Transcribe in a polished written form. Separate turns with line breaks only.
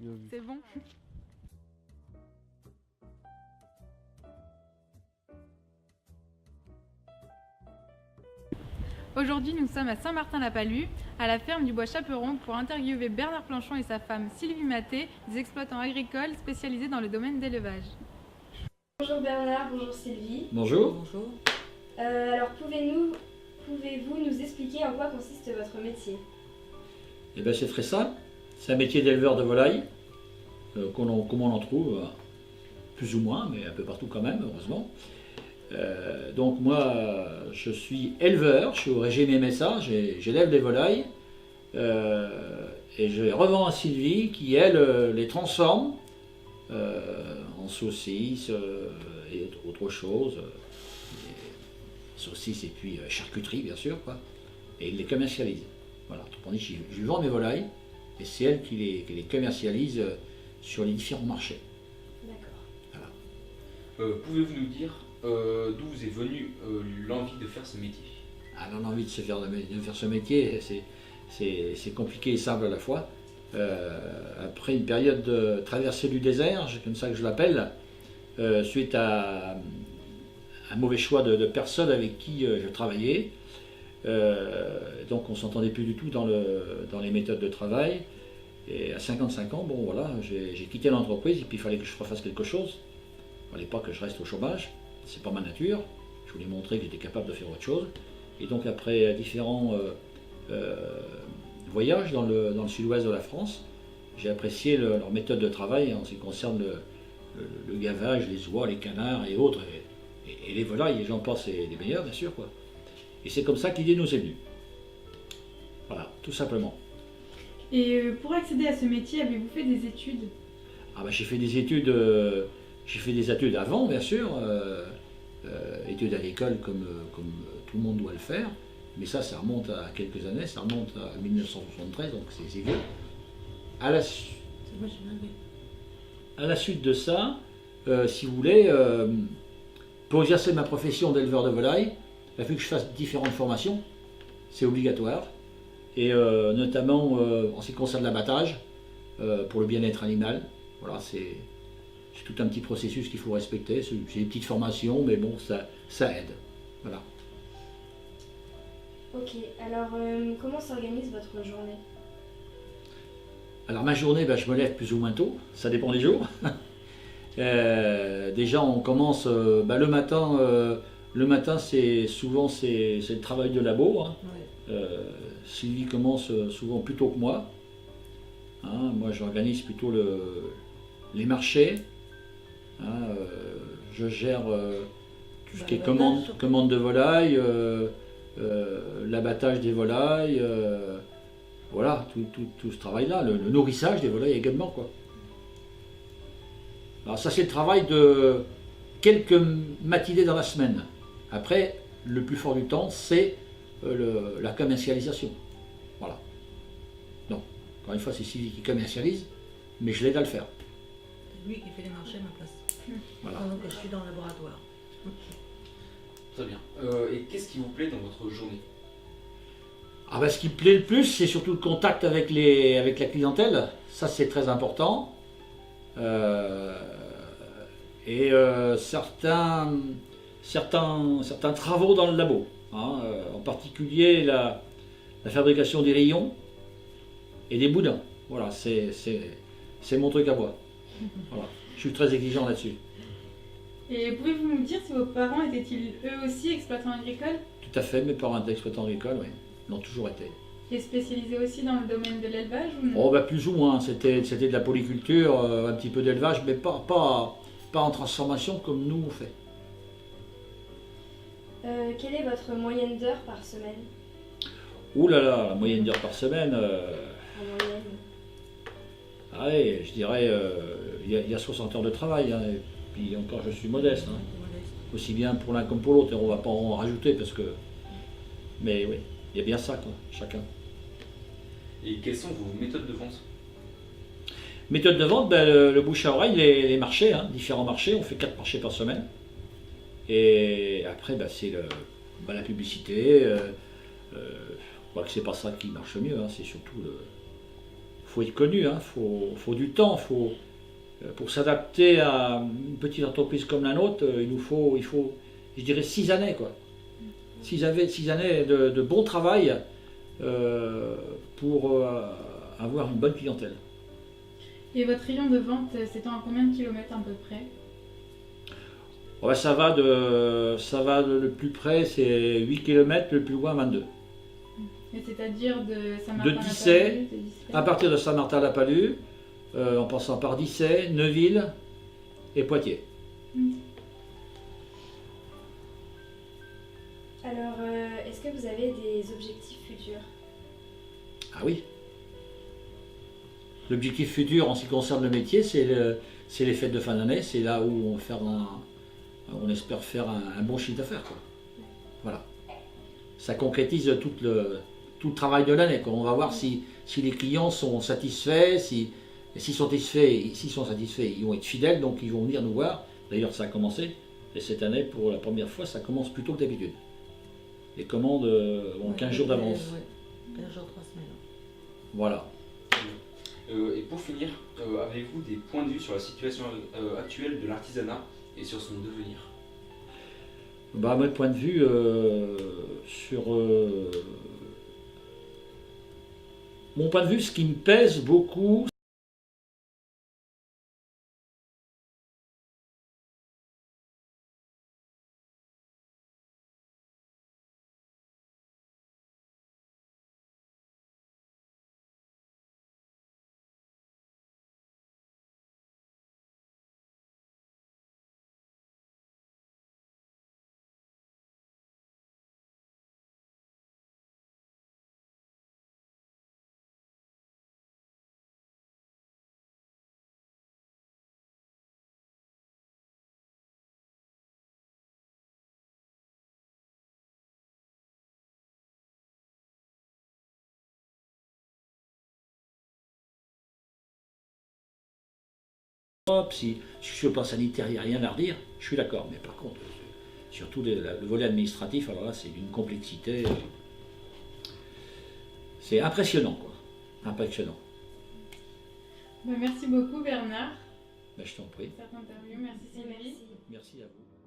Bien vu.
C'est bon? Aujourd'hui, nous sommes à Saint-Martin-la-Palue, à la ferme du Bois Chaperon, pour interviewer Bernard Planchon et sa femme Sylvie Maté, des exploitants agricoles spécialisés dans le domaine d'élevage.
Bonjour Bernard, bonjour Sylvie.
Bonjour.
Bonjour.
Alors pouvez-vous nous expliquer en quoi consiste votre métier?
Eh bien, c'est très simple. C'est un métier d'éleveur de volailles, comme on en trouve, plus ou moins, mais un peu partout quand même, heureusement. Donc moi, je suis éleveur, je suis au régime MSA, j'élève des volailles, et je les revends à Sylvie qui, elle, les transforme en saucisses et autre chose. Saucisses et puis charcuterie, bien sûr, quoi. Et il les commercialise. Voilà, autrement dit, je lui vends mes volailles, et c'est elle qui les commercialise sur les différents marchés.
D'accord.
Voilà.
Pouvez-vous nous dire d'où vous est venue l'envie de faire ce métier?
Alors, l'envie de faire ce métier, c'est compliqué et simple à la fois. Après une période de traversée du désert, c'est comme ça que je l'appelle, suite à un mauvais choix de personnes avec qui je travaillais. Donc on ne s'entendait plus du tout dans les méthodes de travail. Et à 55 ans, bon voilà, j'ai quitté l'entreprise et puis il fallait que je refasse quelque chose. Il ne fallait pas que je reste au chômage, c'est pas ma nature. Je voulais montrer que j'étais capable de faire autre chose. Et donc après différents voyages dans le sud-ouest de la France, j'ai apprécié leur méthode de travail en ce qui concerne le gavage, les oies, les canards et autres, et les volailles, et j'en pense les meilleurs bien sûr, quoi. Et c'est comme ça que l'idée nous est venue. Voilà, tout simplement.
Et pour accéder à ce métier, avez-vous fait des études?
Ah ben, j'ai fait des études avant, bien sûr, études à l'école comme tout le monde doit le faire, mais ça remonte à quelques années, ça remonte à 1973, donc c'est vieux. À la suite de ça, si vous voulez, pour exercer ma profession d'éleveur de volailles, il a fallu que je fasse différentes formations, c'est obligatoire, et notamment en ce qui concerne l'abattage, pour le bien-être animal. Voilà, c'est tout un petit processus qu'il faut respecter, c'est des petites formations, mais bon, ça aide. Voilà.
Ok, alors comment s'organise votre journée?
Alors ma journée, ben, je me lève plus ou moins tôt, ça dépend des jours. Déjà on commence le matin. Le matin, c'est le travail de labo. Hein.
Ouais.
Sylvie commence souvent plus tôt que moi. Hein, moi, j'organise plutôt les marchés. Hein, je gère tout ce qui est commande de volailles, l'abattage des volailles, voilà, tout ce travail-là, le nourrissage des volailles également, quoi. Alors ça, c'est le travail de quelques matinées dans la semaine. Après, le plus fort du temps, c'est la commercialisation. Voilà. Donc, encore une fois, c'est Sylvie qui commercialise, mais je l'aide à le faire.
C'est lui qui fait les marchés à ma place.
Voilà.
Pendant que je suis dans le laboratoire.
Très bien. Et qu'est-ce qui vous plaît dans votre journée?
Ah ben, ce qui me plaît le plus, c'est surtout le contact avec la clientèle. Ça, c'est très important. Certains travaux dans le labo, hein, en particulier la fabrication des rayons et des boudins. Voilà, c'est mon truc à moi. Voilà. Je suis très exigeant là-dessus.
Et pouvez-vous nous dire si vos parents étaient-ils eux aussi exploitants agricoles?
Tout à fait, mes parents étaient exploitants agricoles, oui, l'ont toujours été.
Et spécialisés aussi dans le domaine de l'élevage ou non?
Oh, ben, plus ou moins, c'était de la polyculture, un petit peu d'élevage, mais pas en transformation comme nous on fait.
Quelle est votre moyenne d'heures par semaine?
Ouh là là, la moyenne d'heures par semaine,
En moyenne.
allez, je dirais, il y a 60 heures de travail, hein, et puis encore je suis modeste, hein, aussi bien pour l'un comme pour l'autre, et on ne va pas en rajouter parce que... Mais oui, il y a bien ça, quoi, chacun.
Et quelles sont vos méthodes de vente?
Méthode de vente, ben, le bouche à oreille, les marchés, hein, différents marchés, on fait 4 marchés par semaine. Et après, ben, c'est la publicité, je crois que c'est pas ça qui marche mieux, hein, c'est surtout faut être connu, hein, faut du temps, pour s'adapter à une petite entreprise comme la nôtre, il faut, je dirais, 6 années, quoi. 6 années de bon travail pour avoir une bonne clientèle.
Et votre rayon de vente s'étend à combien de kilomètres à peu près?
Ouais, ça va le plus près, c'est 8 km, le plus loin 22.
Et c'est-à-dire de
De
Saint-Martin-la-Palue,
Dissay, à partir de Saint-Martin-la-Palue, en passant par Dissay, Neuville et Poitiers.
Alors, est-ce que vous avez des objectifs futurs?
Ah oui. L'objectif futur en ce qui concerne le métier, c'est les fêtes de fin d'année. C'est là où on espère faire un bon chiffre d'affaires, quoi. Voilà. Ça concrétise tout le travail de l'année, quoi. On va voir si les clients sont satisfaits, s'ils sont satisfaits, ils vont être fidèles, donc ils vont venir nous voir. D'ailleurs, ça a commencé. Et cette année, pour la première fois, ça commence plus tôt que d'habitude. Les commandes ont 15 jours d'avance.
Ouais, 15 jours, 3 semaines.
Voilà.
Et pour finir, avez-vous des points de vue sur la situation actuelle de l'artisanat et sur son devenir?
Bah, mon point de vue mon point de vue, ce qui me pèse beaucoup, si sur le plan sanitaire, il n'y a rien à redire, je suis d'accord. Mais par contre, surtout le volet administratif, alors là, c'est d'une complexité. C'est impressionnant, quoi. Impressionnant.
Merci beaucoup Bernard
Ben, je t'en prie.
pour cette interview. Merci Sylvie.
Merci.
Merci à vous.